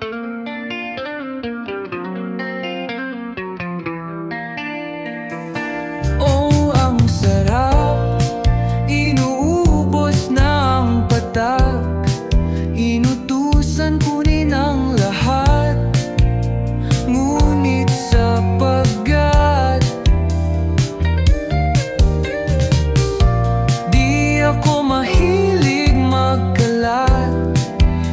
Oh, ang sarap, inuubos na ang patak, inutusan kunin ang lahat. Ngunit sapagkat di ako mahilig magkalat,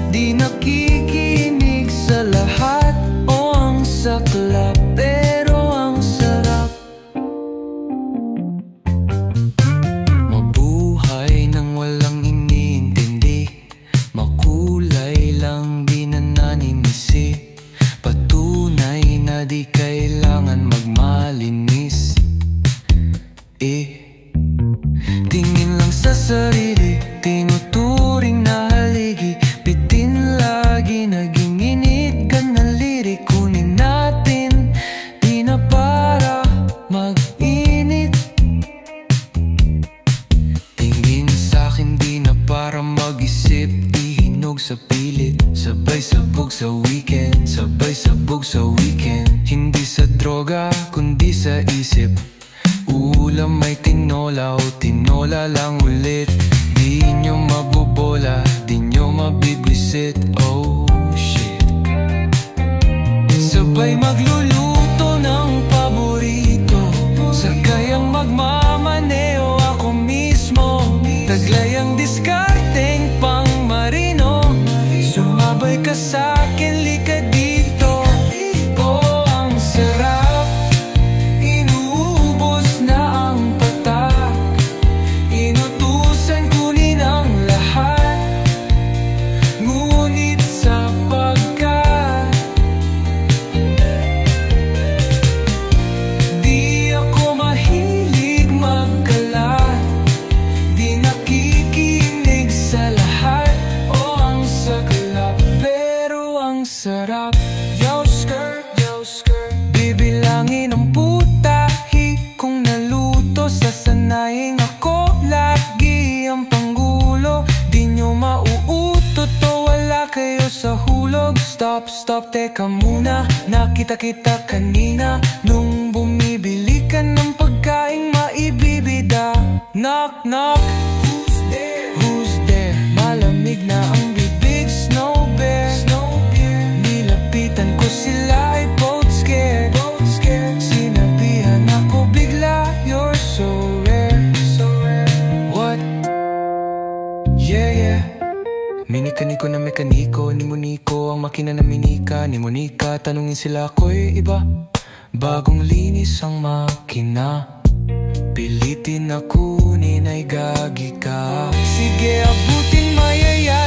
di nakikinig sa lahat. O ang saklap, pero ang sarap. Mabuhay nang walang iniintindi, makulay lang di na naninisi. Patunay na di kailangan magmalinis. Tingin lang sa sarili, tinuturing na haligi. Bitin lagi, naging init ka na lirik. Kunin natin, di na para mag-init. Tingin sa'kin, di na para mag-isip. Ihinog sa pilit, sabay sabog sa weekend, sabay sabog sa weekend. Hindi sa droga, kundi sa isip. Ulam ay tinola o tinola lang ulit. Di nyo mabobola, di nyo mabibwisit. Oh shit. Sabay magluluto ng paborito, sagayang magmamaneo ako mismo. Taglay ang diskarteng pang marino, sumabay ka sa'kin, lika dito. Oh, ang sarap, inuubos na ang patak, inutusan kunin ang lahat. Ngunit sapagkat di ako mahilig magkalat, di nakikinig sa lahat. O ang saklap, pero ang sarap. Yo skirt, yo skirt, bibilangin ang putahi kung naluto. Sasanayin ako lagi ang panggulo. Di nyo mauutot o wala kayo sa hulog. Stop, stop, teka muna, nakita kita kanina nung bumibili ka ng pagkaing maibibida. Knock, knock, who's there? Who's there? Malamig na ang bibig, snow bear. Nilapitan ko sila ay both scared. Sinabihan ako bigla, you're so rare. What? Yeah, yeah. Minikaniko na mekaniko, ni Monico ang makina na minika. Ni Monica, tanungin sila ako'y iba. Bagong linis ang makina, pilitin na kunin ay gagi ka. Sige, abutin mayaya